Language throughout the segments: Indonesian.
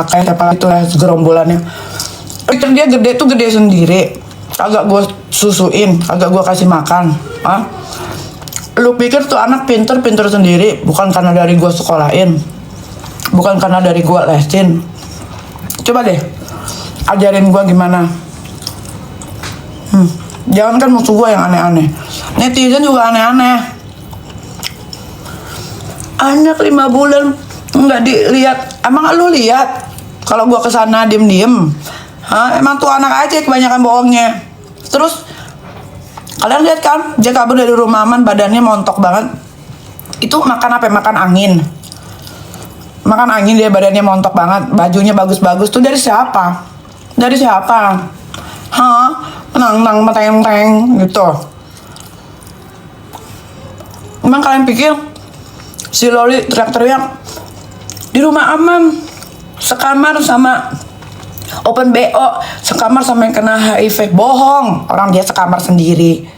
kayak siapa itu ya gerombolannya. Pikir dia gede tuh gede sendiri, agak gue susuin, agak gue kasih makan. Lu pikir tuh anak pinter sendiri, bukan karena dari gue sekolahin, bukan karena dari gue lesin. Coba deh ajarin gue gimana. Jangan kan musuh gue yang aneh-aneh, netizen juga aneh-aneh. Anak 5 bulan nggak dilihat, emang lu lihat kalau gue kesana diem-diem? Emang tuh anak aja kebanyakan bohongnya. Terus kalian lihat kan, dia kabur dari rumah aman, badannya montok banget. Itu makan apa? Makan angin. Makan angin dia, badannya montok banget, bajunya bagus-bagus. Tuh dari siapa? Dari siapa? Menang-nang, meteng-teng gitu. Emang kalian pikir si Loli teriak-teriak di rumah aman, sekamar sama open BO, sekamar sama yang kena HIV? Bohong, orang dia sekamar sendiri.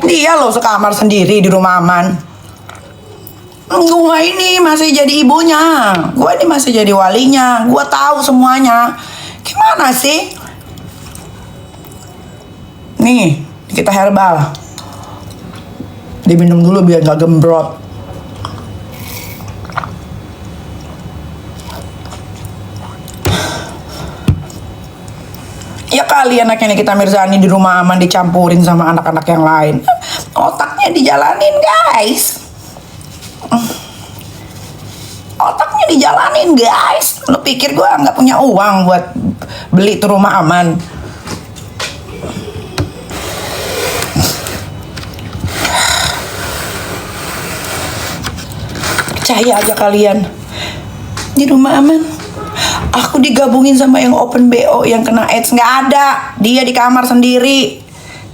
Dia loh sekamar sendiri di rumah aman. Gue ini masih jadi ibunya, gue ini masih jadi walinya, gue tahu semuanya. Gimana sih? Nih, kita herbal. Diminum dulu biar gak gembrot. Ya kali anaknya Nikita Mirzani di rumah aman dicampurin sama anak-anak yang lain. Otaknya dijalanin, guys. Otaknya dijalanin, guys. Lu pikir gue nggak punya uang buat beli tuh rumah aman? Percaya aja kalian, di rumah aman aku digabungin sama yang open BO yang kena AIDS. Nggak ada, dia di kamar sendiri.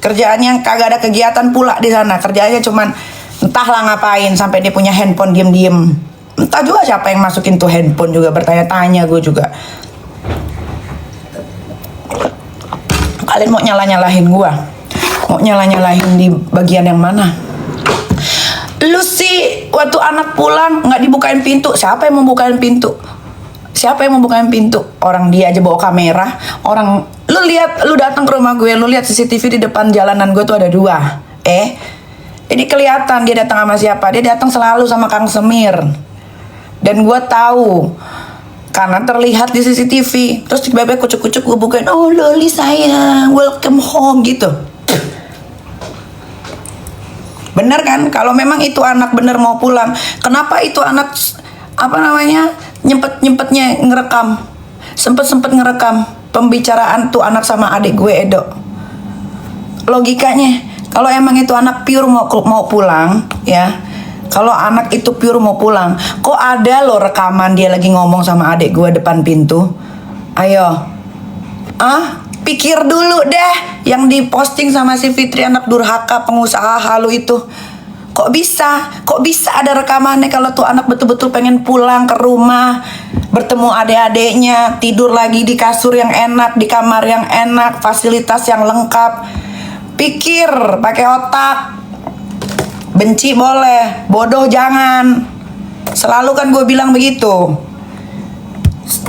Kerjaannya kagak ada kegiatan pula di sana. Kerjaannya cuman entahlah ngapain sampai dia punya handphone diem-diem. Entah juga siapa yang masukin tuh handphone juga, bertanya-tanya gue juga. Kalian mau nyalah-nyalahin gue? Mau nyalah-nyalahin di bagian yang mana? Lu sih waktu anak pulang nggak dibukain pintu. Siapa yang membukain pintu? Siapa yang membukain pintu? Orang dia aja bawa kamera. Orang, lu lihat, lu datang ke rumah gue, lu lihat CCTV di depan jalanan gue tuh ada 2. Ini kelihatan dia datang sama siapa. Dia datang selalu sama Kang Semir. Dan gue tahu karena terlihat di CCTV. Terus tiba-tiba kucuk-kucuk gue bukain, oh Loli sayang, welcome home gitu. Bener kan? Kalau memang itu anak bener mau pulang, kenapa itu anak nyempetnya ngerekam, sempet ngerekam pembicaraan tuh anak sama adik gue Edo? Logikanya, kalau emang itu anak pure mau pulang, ya, kalau anak itu pure mau pulang, kok ada loh rekaman dia lagi ngomong sama adik gue depan pintu? Ayo, pikir dulu deh, yang diposting sama si Fitri anak durhaka pengusaha halu itu. Kok bisa ada rekamannya kalau tuh anak betul-betul pengen pulang ke rumah, bertemu adik-adiknya, tidur lagi di kasur yang enak, di kamar yang enak, fasilitas yang lengkap. Pikir, pakai otak. Benci boleh, bodoh jangan. Selalu kan gue bilang begitu.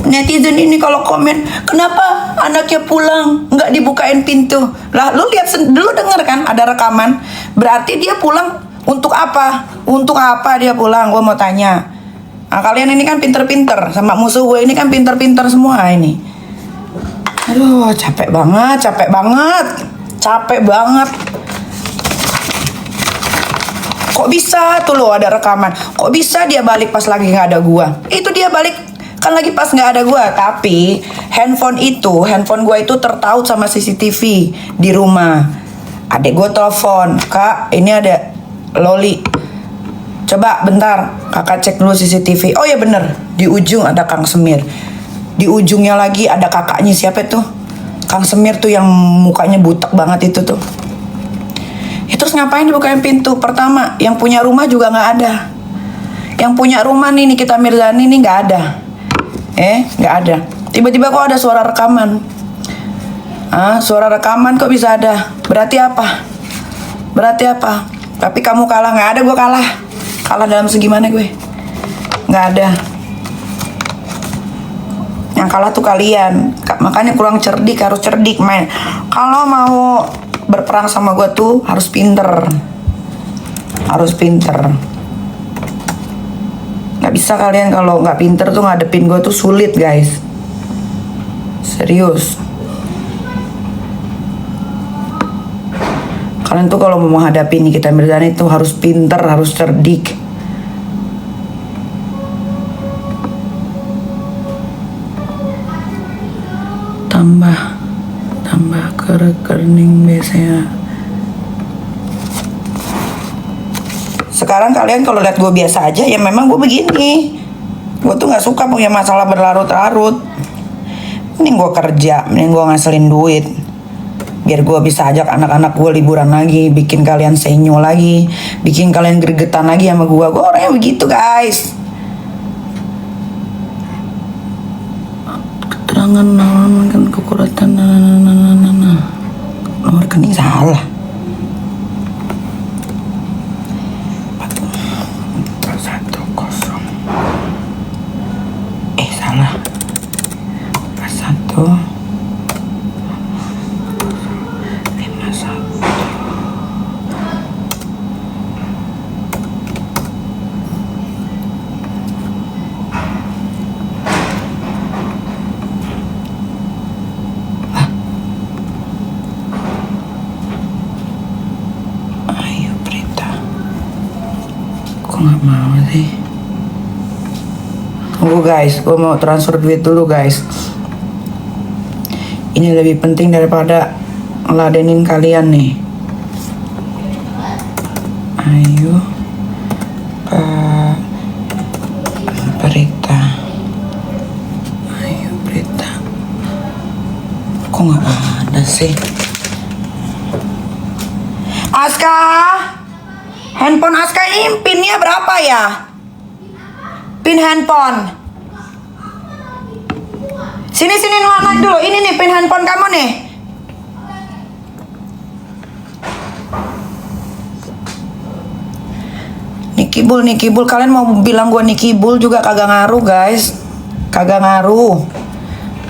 Netizen ini kalau komen, kenapa anaknya pulang nggak dibukain pintu? Lah, lu lihat dulu, denger kan ada rekaman. Berarti dia pulang untuk apa? Untuk apa dia pulang? Gue mau tanya. Nah, kalian ini kan pinter-pinter, sama musuh gue ini kan pinter-pinter semua ini. Aduh, capek banget. Kok bisa tuh lo ada rekaman? Kok bisa dia balik pas lagi nggak ada gua? Itu dia balik kan lagi pas nggak ada gua. Tapi handphone gua itu tertaut sama CCTV di rumah. Adek gua telepon, Kak, ini ada Loli. Coba bentar, kakak cek dulu CCTV. Oh ya bener, di ujung ada Kang Semir. Di ujungnya lagi ada kakaknya, siapa tuh? Kang Semir tuh yang mukanya butek banget itu tuh. Terus ngapain dibukain pintu? Pertama, yang punya rumah juga nggak ada. Yang punya rumah nih Nikita Mirzani nih nggak ada. Nggak ada. Tiba-tiba kok ada suara rekaman. Suara rekaman kok bisa ada? Berarti apa? Tapi kamu kalah. Nggak ada, gue kalah. Kalah dalam segi mana gue? Nggak ada. Yang kalah tuh kalian. Makanya kurang cerdik, harus cerdik, men. Kalau mau berperang sama gue tuh harus pinter. Harus pinter. Gak bisa kalian kalau nggak pinter tuh ngadepin gue tuh sulit, guys. Serius. Kalian tuh kalau mau menghadapi Nikita Mirzani tuh harus pinter, harus cerdik. Tambah ke rekening biasanya. Sekarang kalian kalau lihat gue biasa aja, ya memang gue begini. Gue tuh nggak suka punya masalah berlarut-larut. Mending gue kerja, mending gue ngasilin duit, biar gue bisa ajak anak-anak gue liburan lagi, bikin kalian senyum lagi, bikin kalian gregetan lagi sama gue. Gue orangnya begitu, guys. Keterangan kan kekuratan nomor rekening salah. Salah. 1 nggak mau sih. Tunggu guys, gue mau transfer duit dulu guys. Ini lebih penting daripada ngeladenin kalian nih. Ayo Pak Berita. Ayo Berita. Kok nggak ada sih? Aska, handphone Aska ini pinnya berapa ya? Pin handphone. Sini naik dulu. Ini nih pin handphone kamu nih. Niki Bull, kalian mau bilang gue Niki Bull juga kagak ngaruh, guys. Kagak ngaruh.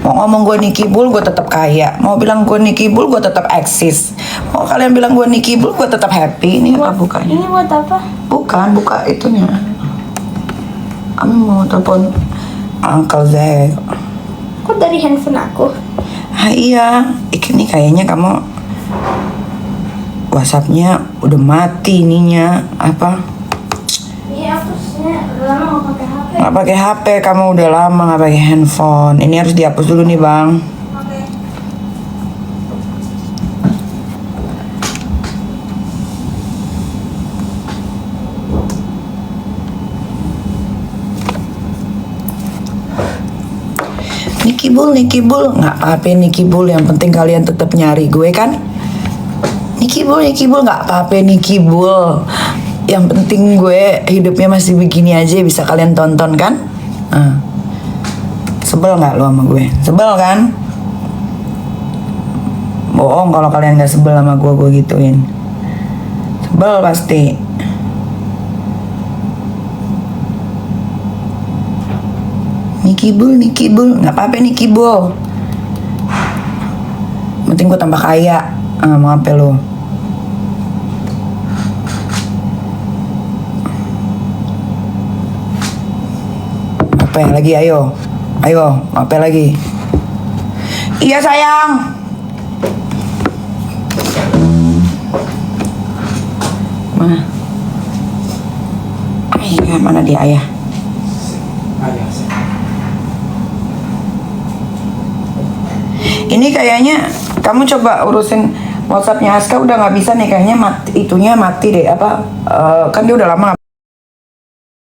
Mau ngomong gue Niki Bull, gue tetap kaya. Mau bilang gue Niki Bull, gue tetap eksis. Mau kalian bilang gue Niki Bull, gue tetap happy. Ini apa bukanya? Ini buat apa? Bukan, buka itunya. Kami mau telepon Uncle Zack. Kok dari handphone aku? Ah iya, ini kayaknya kamu WhatsApp-nya udah mati ininya apa? Iya, aku udah lama nggak pakai HP. Nggak pakai HP, kamu udah lama nggak pakai handphone. Ini harus dihapus dulu nih bang. Oke. Niki Bull, nggak apa-apa Niki Bull. Yang penting kalian tetap nyari gue kan? Niki Bull, nggak apa-apa Niki Bull. Yang penting gue hidupnya masih begini aja bisa kalian tonton kan? Sebel nggak lo sama gue? Sebel kan? Bohong kalau kalian nggak sebel sama gue gituin. Sebel pasti. Niki Bull, nggak apa-apa Niki Bull. Penting gue tambah kaya. Mau apa lo? Apa lagi? Ayo, apa lagi? Iya sayang. Mana? Ayah, mana dia ayah? Ini kayaknya kamu coba urusin WhatsAppnya Aska udah nggak bisa nih kayaknya itunya mati deh apa kan dia udah lama